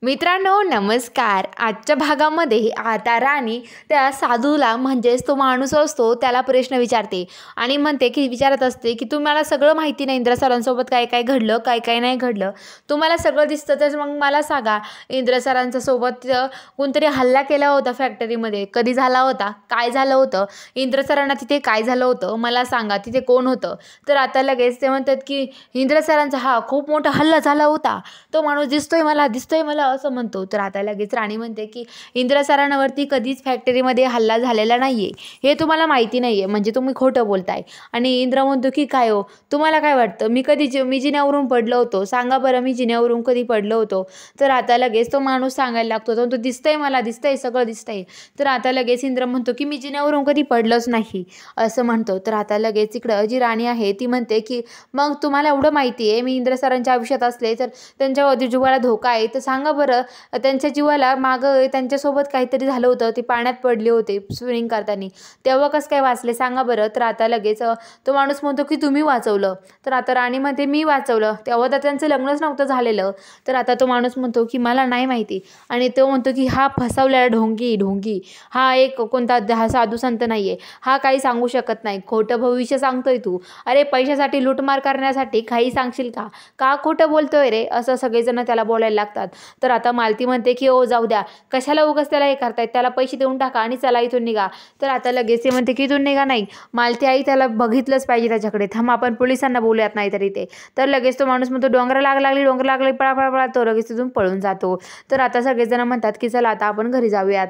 मित्रांनो नमस्कार. आजच्या भागामध्ये आता राणी त्या साधूला म्हणजेच तो माणूस असतो त्याला प्रश्न विचारते आणि म्हणते की विचारत असते की तुम्हाला सगळं माहिती नाही इंद्र सरांसोबत काय काय घडलं काय काय नाही घडलं. तुम्हाला सगळं दिसतं तर मग मला सांगा इंद्र सरांच्या सोबत कोणतरी हल्ला केला होता फॅक्टरीमध्ये कधी झाला होता काय झालं होतं इंद्र सरांना तिथे काय झालं होतं मला सांगा तिथे कोण होतं. तर आता लगेच ते म्हणतात की इंद्र सरांचा हा खूप मोठा हल्ला झाला होता तो माणूस दिसतोय मला असं म्हणतो. तर आता लगेच राणी म्हणते की इंद्र सरांवरती कधीच फॅक्टरीमध्ये हल्ला झालेला नाहीये हे तुम्हाला माहिती नाहीये म्हणजे तुम्ही खोटं बोलताय. आणि इंद्र म्हणतो की काय हो तुम्हाला काय वाटतं मी जिन्यावरून पडलो होतो सांगा बरं मी जिन्यावरून कधी पडलो होतो. तर आता लगेच तो माणूस सांगायला लागतो तो दिसतंय मला दिसतंय सगळं दिसतंय. तर आता लगेच इंद्र म्हणतो की मी जिन्यावरून कधी पडलोच नाही असं म्हणतो. तर आता लगेच इकडं जी राणी आहे ती म्हणते की मग तुम्हाला एवढं माहिती आहे मी इंद्र सरांच्या आयुष्यात असले तर त्यांच्या जीवाला धोका आहे तर सांगा बरं त्यांच्या जीवाला मागं त्यांच्यासोबत काहीतरी झालं होतं ते पाण्यात पडले होते स्विमिंग करताना तेव्हा कसं काय वाचले सांगा बरं. तर आता लगेच तो माणूस म्हणतो की तुम्ही वाचवलं. तर आता राणी म्हणते मी वाचवलं तेव्हा तर त्यांचं लग्नच नव्हतं झालेलं. तर आता तो माणूस म्हणतो की मला नाही माहिती आणि तो म्हणतो की हा फसवलेला ढोंगी हा एक कोणता साधू संत नाहीये हा काही सांगू शकत नाही खोटं भविष्य सांगतोय तू अरे पैशासाठी लूटमार करण्यासाठी काही सांगशील का खोटं बोलतोय रे असं सगळेजण त्याला बोलायला लागतात. तर आता मालती म्हणते की ओ जाऊ द्या कशाला उगाच त्याला हे करतायत त्याला पैसे देऊन टाका आणि चला इथून निघा. तर आता लगेच ते म्हणते की इथून निघा नाही मालती आई त्याला बघितलंच पाहिजे त्याच्याकडे थांब आपण पोलिसांना बोलूयात नाही तरी ते. तर लगेच तो माणूस म्हणतो डोंगर लागली पळा तो लगेच तिथून पळून जातो. तर आता सगळेजण म्हणतात की चला आता आपण घरी जाऊयात.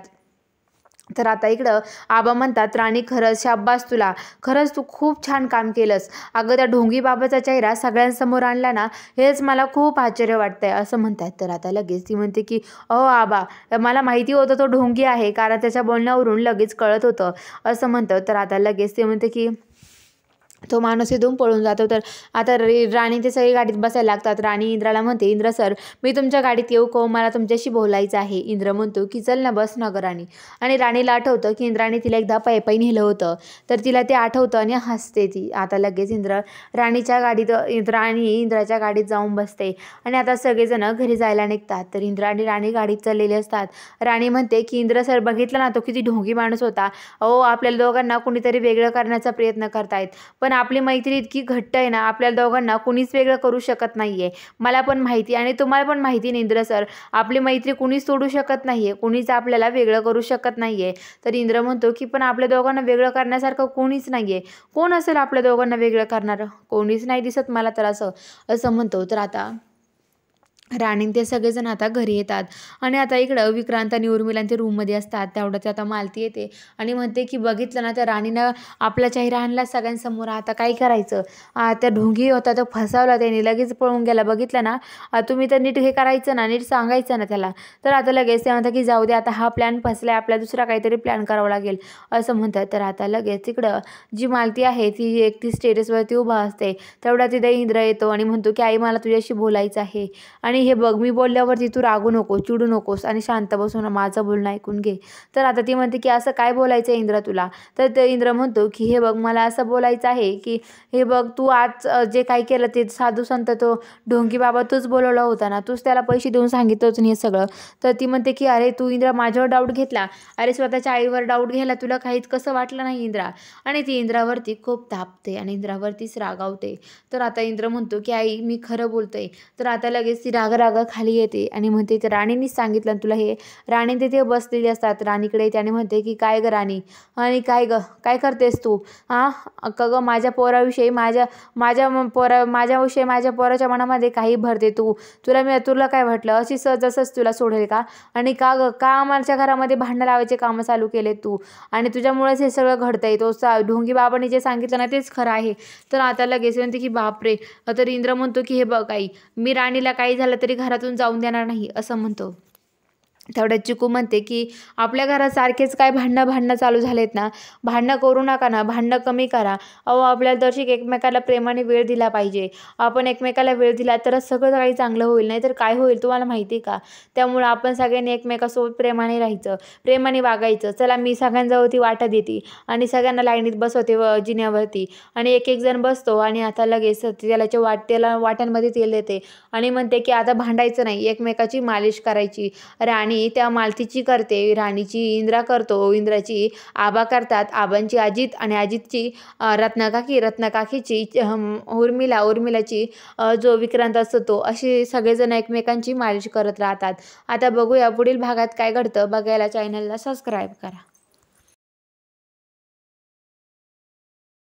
तर आता इकडं आबा म्हणतात राणी खरंच शाब्बास तुला खरंच तू खूप छान काम केलंस अगं त्या ढोंगी बाबाचा चेहरा सगळ्यांसमोर आणला ना हेच मला खूप आश्चर्य वाटतंय असं म्हणतात. तर आता लगेच ती म्हणते की अहो आबा मला माहिती होतं तो ढोंगी आहे कारण त्याच्या बोलण्यावरून लगेच कळत होतं असं म्हणतं. तर आता लगेच ती म्हणते की तो माणूस इथून पळून जातो. तर आता राणी ते सगळी गाडीत बसायला लागतात. राणी इंद्राला म्हणते इंद्र सर मी तुमच्या गाडीत येऊ का मला तुमच्याशी बोलायचं आहे. इंद्र म्हणतो की चल ना बस ना गं राणी. आणि राणीला आठवतं की इंद्राने तिला एकदा पायी नेलं होतं तर तिला ते आठवतं आणि हसते ती. आता लगेच राणीच्या गाडीत इंद्राच्या गाडीत जाऊन बसते आणि आता सगळेजण घरी जायला निघतात. तर इंद्र आणि राणी गाडीत चाललेले असतात. राणी म्हणते की इंद्र सर बघितलं ना तो किती ढोंगी माणूस होता अहो आपल्याला दोघांना कुणीतरी वेगळं करण्याचा प्रयत्न करतायत पण आपली मैत्री इतकी घट्ट आहे ना आपल्याला दोघांना कुणीच वेगळं करू शकत नाहीये. मला पण माहिती आणि तुम्हाला पण माहिती नाही इंद्र सर आपली मैत्री कुणीच तोडू शकत नाहीये कुणीच आपल्याला वेगळं करू शकत नाहीये. तर इंद्र म्हणतो की पण आपल्या दोघांना वेगळं करण्यासारखं कोणीच नाहीये कोण असेल आपल्या दोघांना वेगळं करणारं कोणीच नाही दिसत मला तर असं म्हणतो. तर आता राणी ते सगळेजण आता घरी येतात आणि आता इकडं विक्रांत आणि उर्मिला ते रूममध्ये असतात. तेवढ्यात आता मालती येते आणि म्हणते की बघितलं ना त्या राणीनं आपला चेहरा आणला सगळ्यांसमोर आता काय करायचं त्या ढोंगी होता तो फसवला त्याने लगेच पळून गेला बघितलं ना तुम्ही तर नीट हे करायचं ना नीट सांगायचं ना त्याला. तर आता लगेच ते म्हणतात की जाऊ दे आता हा प्लॅन फसलाय आपला दुसरा काहीतरी प्लॅन करावा लागेल असं म्हणतात. तर आता लगेच तिकडं जी मालती आहे ती एकटी स्टेटसवरती उभा असते. तेवढा तिथे इंद्र येतो आणि म्हणतो की आई मला तुझ्याशी बोलायचं आहे आणि हे बघ मी बोलल्यावरती तू रागू नको चिडू नकोस आणि शांत बसून माझं बोलणं ऐकून घे. तर आता ती म्हणते की असं काय बोलायचं इंद्र तुला. तर ते इंद्र म्हणतो की हे बघ मला असं बोलायचं आहे की हे बघ तू आज जे काय केलं ते साधू संत तो ढोंगी बाबा तूच बोलवला होता ना तूच त्याला पैसे देऊन सांगितलंच नाही हे सगळं. तर ती म्हणते की अरे तू इंद्रा माझ्यावर डाऊट घेतला अरे स्वतःच्या आईवर डाऊट घ्यायला तुला काहीच कसं वाटलं नाही इंद्रा. आणि ती इंद्रावरती खूप तापते आणि इंद्रावरतीच रागावते. तर आता इंद्र म्हणतो की आई मी खरं बोलतोय. तर आता लगेच ती राग खाली येते आणि म्हणते ते राणीनीच सांगितलं तुला हे. राणी तिथे बसलेली असतात राणीकडे त्याने म्हणते की काय ग राणी आणि काय करतेस तू का ग माझ्या पोराविषयी माझ्याविषयी माझ्या पोराच्या मनामध्ये काही भरते तुला काय वाटलं अशी सहजच तुला सोडेल का आणि का आमच्या घरामध्ये भांडणं लावायचे कामं चालू केले तू आणि तुझ्यामुळेच हे सगळं घडतंय तो ढोंगी बाबांनी जे सांगितलं ना तेच खरं आहे. तर आता लगेच म्हणते की बापरे. तर इंद्र म्हणतो की हे बघ आई मी राणीला काही झालं तरी घरातून जाऊन देणार नाही असं म्हणतो. तेवढ्यात चिकू म्हणते की आपल्या घरात सारखेच काय भांडणं चालू झालेत ना, भांडणं करू नका ना, भांडणं कमी करा. अहो आपल्याला दर्शिक एकमेकाला प्रेमाने वेळ दिला पाहिजे. आपण एकमेकाला वेळ दिला तरच सगळं काही चांगलं होईल, नाहीतर काय होईल तुम्हाला माहिती आहे का? त्यामुळं आपण सगळ्यांनी एकमेकासोबत प्रेमाने राहायचं, प्रेमाने वागायचं. चला मी सगळ्यांजवळ ती वाटा देते आणि सगळ्यांना लाईनीत बसवते जिन्यावरती आणि एक एक जण बसतो आणि आता लगेच त्याला वाट्यांमध्ये तेल देते आणि म्हणते की आता भांडायचं नाही, एकमेकाची मालिश करायची. राणी त्या मालतीची करते, राणीची इंद्रा करतो, इंद्राची आबा करतात, आबांची अजित आणि अजितची रत्नाकाकी, रत्नाकाकीची उर्मिलाची जो विक्रांत असतो तो, अशी सगळेजण एकमेकांची मालिश करत राहतात. आता बघूया पुढील भागात काय घडतं. बघायला चॅनलला सबस्क्राईब करा.